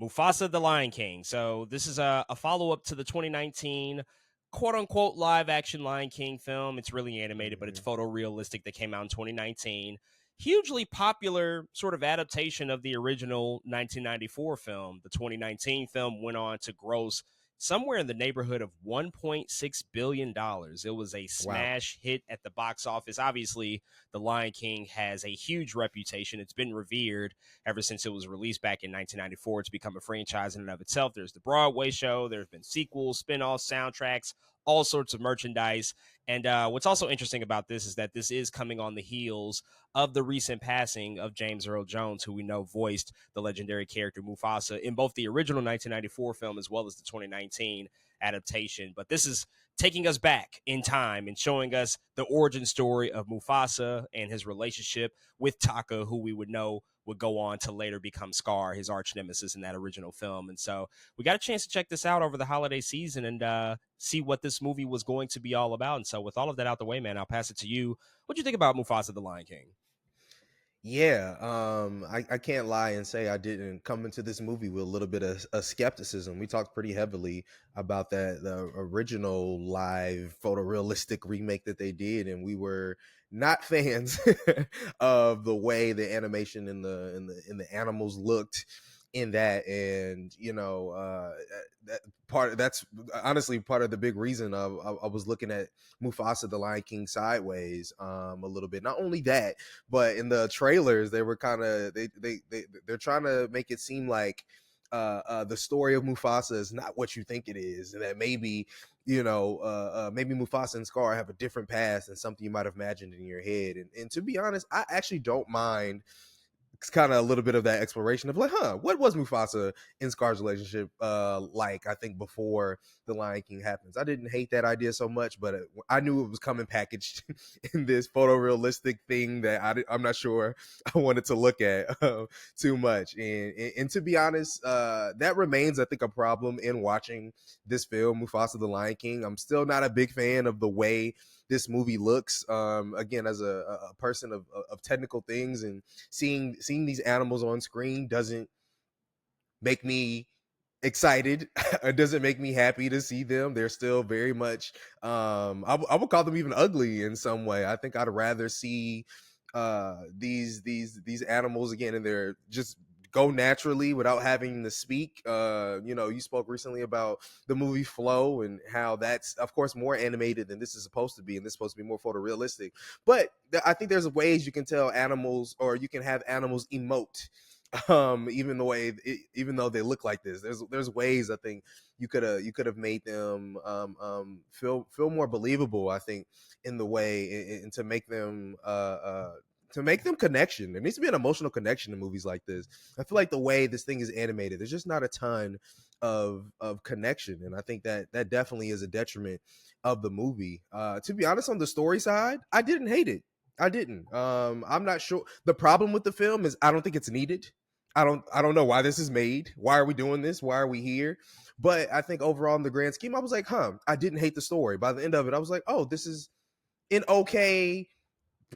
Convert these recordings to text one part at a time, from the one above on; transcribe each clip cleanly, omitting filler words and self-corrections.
Mufasa the Lion King. So this is a follow-up to the 2019 quote-unquote live-action Lion King film. It's really animated, but it's photorealistic that came out in 2019. Hugely popular sort of adaptation of the original 1994 film. The 2019 film went on to gross somewhere in the neighborhood of $1.6 billion. It was a Wow. smash hit at the box office. Obviously, The Lion King has a huge reputation. It's been revered ever since it was released back in 1994. It's become a franchise in and of itself. There's the Broadway show, there's been sequels, spin-offs, soundtracks, all sorts of merchandise. And what's also interesting about this is that this is coming on the heels of the recent passing of James Earl Jones, who we know voiced the legendary character Mufasa in both the original 1994 film as well as the 2019 adaptation. But this is taking us back in time and showing us the origin story of Mufasa and his relationship with Taka, who we would know would go on to later become Scar, his arch nemesis in that original film. And so we got a chance to check this out over the holiday season and see what this movie was going to be all about. And so with all of that out the way, man, I'll pass it to you. What'd you think about Mufasa the Lion King? Yeah, I can't lie and say I didn't come into this movie with a little bit of skepticism. We talked pretty heavily about the original live photorealistic remake that they did, and we were not fans of the way the animation and the animals looked in that. And that's honestly part of the big reason I was looking at Mufasa the Lion King sideways a little bit. Not only that, but in the trailers they were kind of they're trying to make it seem like the story of Mufasa is not what you think it is, and that maybe maybe Mufasa and Scar have a different past than something you might have imagined in your head. And to be honest, I actually don't mind kind of a little bit of that exploration of like, what was Mufasa and Scar's relationship like, I think, before the Lion King happens. I didn't hate that idea so much, but I knew it was coming packaged in this photorealistic thing that I'm not sure I wanted to look at too much. And to be honest, that remains, I think, a problem in watching this film, Mufasa the Lion King. I'm still not a big fan of the way this movie looks. Again, as a person of technical things, and seeing these animals on screen doesn't make me excited. It doesn't make me happy to see them. They're still very much I would call them even ugly in some way. I think I'd rather see these animals again, and they're just go naturally without having to speak. You spoke recently about the movie Flow and how that's, of course, more animated than this is supposed to be, and this is supposed to be more photorealistic. But I think there's ways you can tell animals, or you can have animals emote, even though they look like this. There's ways, I think, you could have made them feel more believable, I think, in the way, and to make them connection. There needs to be an emotional connection in movies like this. I feel like the way this thing is animated, there's just not a ton of connection, and I think that definitely is a detriment of the movie. To be honest, on the story side, I didn't hate it. I didn't. I'm not sure. The problem with the film is I don't think it's needed. I don't know why this is made. Why are we doing this? Why are we here? But I think overall, in the grand scheme, I was like, I didn't hate the story. By the end of it, I was like, oh, this is an okay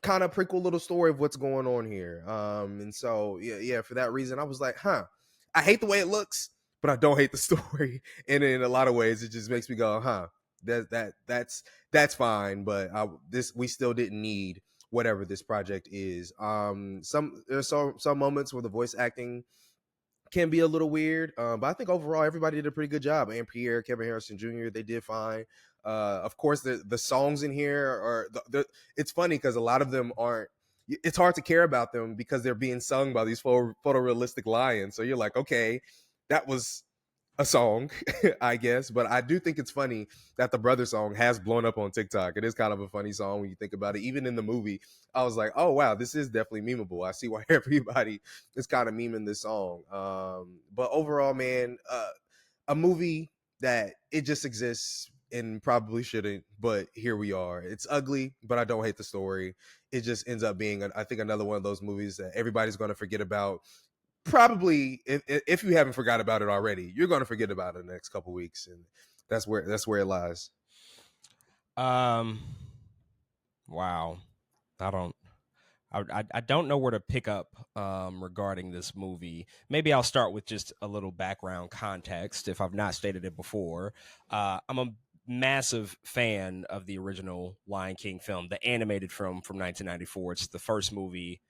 kind of prequel little story of what's going on here. And so yeah, for that reason, I was like, I hate the way it looks, but I don't hate the story. And in a lot of ways, it just makes me go, that's fine. But we still didn't need whatever this project is. There's some moments where the voice acting can be a little weird, but I think overall everybody did a pretty good job. Anne Pierre, Kevin Harrison Jr., they did fine. Of course, the songs in here are it's funny because a lot of them aren't. It's hard to care about them because they're being sung by these photorealistic lions. So you're like, okay, that was a song, I guess. But I do think it's funny that the Brother song has blown up on TikTok. It is kind of a funny song when you think about it. Even in the movie, I was like, oh wow, this is definitely memeable. I see why everybody is kind of memeing this song. But overall, man, a movie that it just exists and probably shouldn't, but here we are. It's ugly, but I don't hate the story. It just ends up being, I think, another one of those movies that everybody's going to forget about. Probably, if you haven't forgot about it already, you're going to forget about it in the next couple weeks, and that's where it lies. Wow. I I don't know where to pick up regarding this movie. Maybe I'll start with just a little background context if I've not stated it before. I'm a massive fan of the original Lion King film, the animated film from 1994. It's the first movie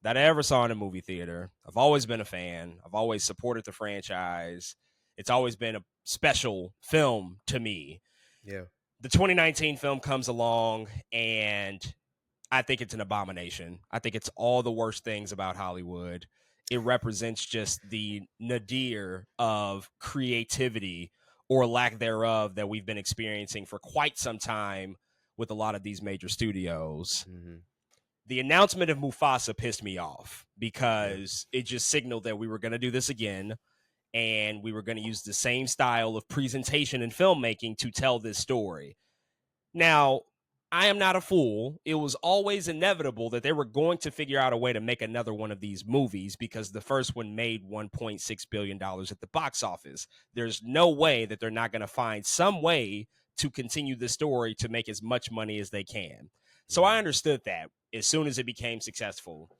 that I ever saw in a movie theater. I've always been a fan. I've always supported the franchise. It's always been a special film to me. Yeah. The 2019 film comes along, and I think it's an abomination. I think it's all the worst things about Hollywood. It represents just the nadir of creativity or lack thereof that we've been experiencing for quite some time with a lot of these major studios. Mm-hmm. The announcement of Mufasa pissed me off because it just signaled that we were going to do this again, and we were going to use the same style of presentation and filmmaking to tell this story. Now, I am not a fool. It was always inevitable that they were going to figure out a way to make another one of these movies because the first one made $1.6 billion at the box office. There's no way that they're not going to find some way to continue the story to make as much money as they can. So I understood that as soon as it became successful.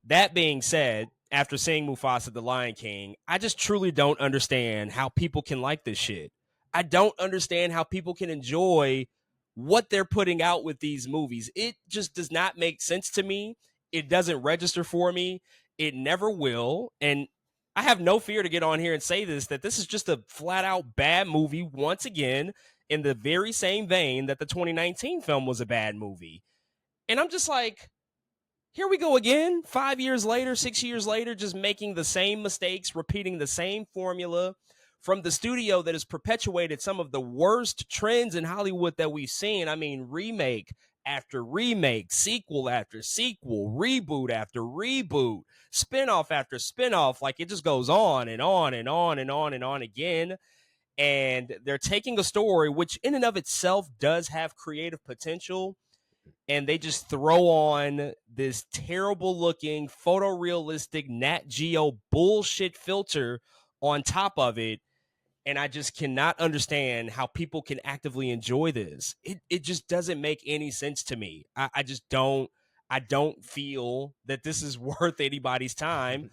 That being said, after seeing Mufasa the Lion King, I just truly don't understand how people can like this shit. I don't understand how people can enjoy what they're putting out with these movies. It just does not make sense to me. It doesn't register for me. It never will. And I have no fear to get on here and say this, that this is just a flat out bad movie once again, in the very same vein that the 2019 film was a bad movie. And I'm just like, here we go again, 5 years later, 6 years later, just making the same mistakes, repeating the same formula from the studio that has perpetuated some of the worst trends in Hollywood that we've seen. I mean, remake after remake, sequel after sequel, reboot after reboot, spinoff after spinoff. Like, it just goes on and on and on and on and on again. And they're taking a story, which in and of itself does have creative potential, and they just throw on this terrible looking photorealistic Nat Geo bullshit filter on top of it. And I just cannot understand how people can actively enjoy this. It just doesn't make any sense to me. I just don't. I don't feel that this is worth anybody's time.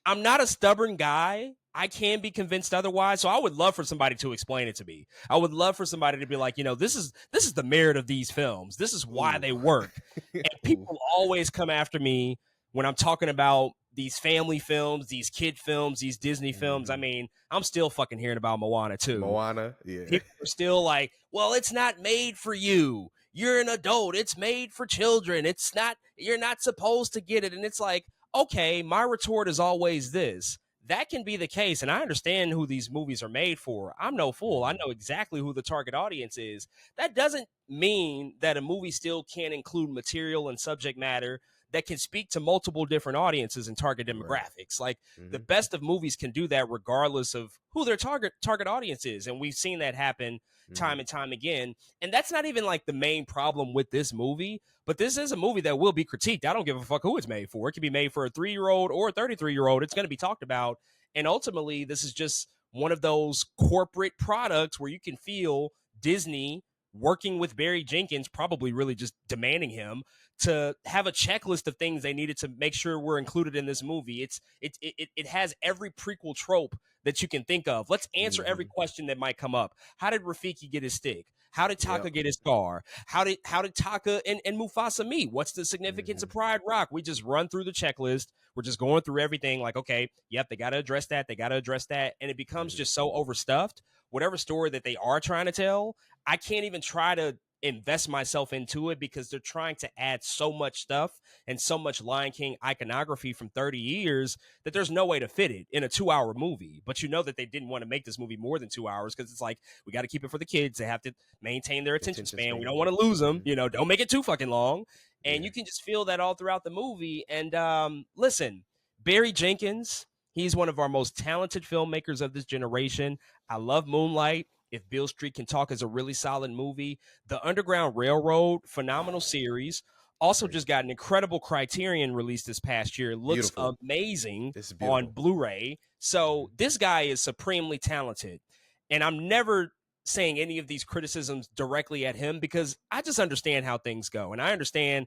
I'm not a stubborn guy. I can be convinced otherwise. So I would love for somebody to explain it to me. I would love for somebody to be like, this is the merit of these films. This is why they work. And people always come after me when I'm talking about these family films, these kid films, these Disney films. I mean, I'm still fucking hearing about Moana too. Moana, yeah. People are still like, well, it's not made for you. You're an adult. It's made for children. It's not, you're not supposed to get it. And it's like, okay, my retort is always this. That can be the case, and I understand who these movies are made for. I'm no fool. I know exactly who the target audience is. That doesn't mean that a movie still can't include material and subject matter that can speak to multiple different audiences and target demographics. Like, the best of movies can do that regardless of who their target audience is, and we've seen that happen time and time again. And that's not even like the main problem with this movie, but this is a movie that will be critiqued. I don't give a fuck who it's made for. It can be made for a 3-year-old or a 33-year-old. It's going to be talked about. And ultimately, this is just one of those corporate products where you can feel Disney working with Barry Jenkins, probably really just demanding him to have a checklist of things they needed to make sure were included in this movie. It has every prequel trope that you can think of. Let's answer every question that might come up. How did Rafiki get his stick? How did Taka get his scar? How did Taka and Mufasa meet? What's the significance of Pride Rock? We just run through the checklist. We're just going through everything like, okay, yep, they got to address that. They got to address that. And it becomes just so overstuffed. Whatever story that they are trying to tell, I can't even try to invest myself into it because they're trying to add so much stuff and so much Lion King iconography from 30 years that there's no way to fit it in a 2-hour movie. But you know that they didn't want to make this movie more than 2 hours because it's like, we got to keep it for the kids. They have to maintain their attention span. We don't want to lose them. Don't make it too fucking long. And you can just feel that all throughout the movie. And listen, Barry Jenkins, he's one of our most talented filmmakers of this generation. I love Moonlight. If Beale Street Can Talk is a really solid movie. The Underground Railroad, phenomenal series. Also just got an incredible Criterion release this past year. It looks amazing on Blu-ray. So this guy is supremely talented. And I'm never saying any of these criticisms directly at him because I just understand how things go. And I understand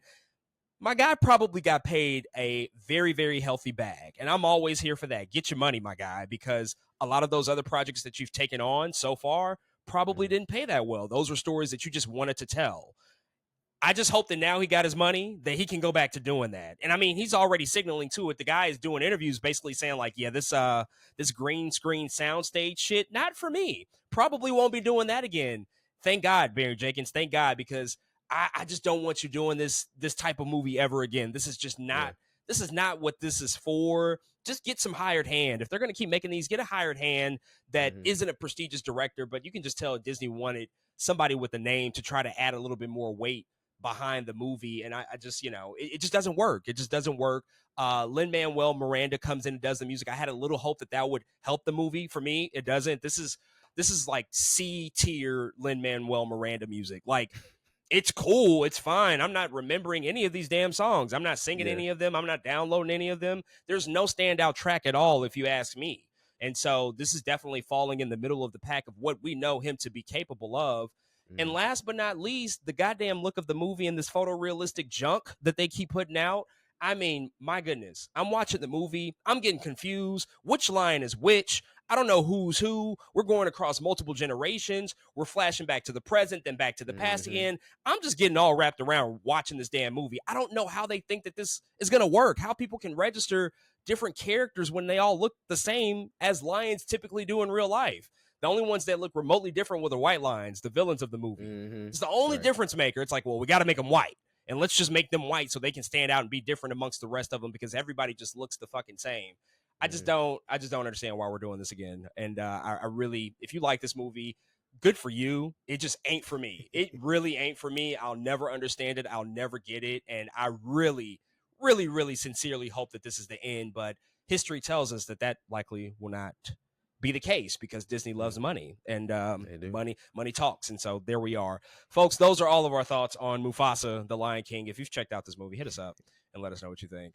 my guy probably got paid a very, very healthy bag. And I'm always here for that. Get your money, my guy, because a lot of those other projects that you've taken on so far probably Mhm. didn't pay that well. Those were stories that you just wanted to tell. I just hope that now he got his money, that he can go back to doing that. And I mean, he's already signaling to it. The guy is doing interviews basically saying, like, yeah, this green screen soundstage shit, not for me. Probably won't be doing that again. Thank God, Barry Jenkins. Thank God, because I just don't want you doing this type of movie ever again. Yeah. This is not what this is for. Just get some hired hand. If they're gonna keep making these, get a hired hand that Mhm. isn't a prestigious director, but you can just tell Disney wanted somebody with a name to try to add a little bit more weight behind the movie. And I just, it just doesn't work. It just doesn't work. Lin-Manuel Miranda comes in and does the music. I had a little hope that that would help the movie. For me, it doesn't. This is like C tier Lin-Manuel Miranda music. Like, it's cool. It's fine. I'm not remembering any of these damn songs. I'm not singing Yeah. any of them. I'm not downloading any of them. There's no standout track at all, if you ask me. And so this is definitely falling in the middle of the pack of what we know him to be capable of. And Mhm. last but not least, the goddamn look of the movie and this photorealistic junk that they keep putting out. I mean, my goodness, I'm watching the movie. I'm getting confused. Which line is which? I don't know who's who. We're going across multiple generations. We're flashing back to the present, then back to the past Mhm. again. I'm just getting all wrapped around watching this damn movie. I don't know how they think that this is going to work, how people can register different characters when they all look the same as lions typically do in real life. The only ones that look remotely different were the white lions, the villains of the movie. Mhm. It's the only Right. difference maker. It's like, well, we got to make them white. And let's just make them white so they can stand out and be different amongst the rest of them because everybody just looks the fucking same. Mhm. I just don't understand why we're doing this again. And I really, if you like this movie, good for you. It just ain't for me. It really ain't for me. I'll never understand it. I'll never get it. And I really, really, really sincerely hope that this is the end. But history tells us that that likely will not be the case because Disney Mm. loves money and They do. money talks. And so there we are. Folks, those are all of our thoughts on Mufasa, the Lion King. If you've checked out this movie, hit us up and let us know what you think.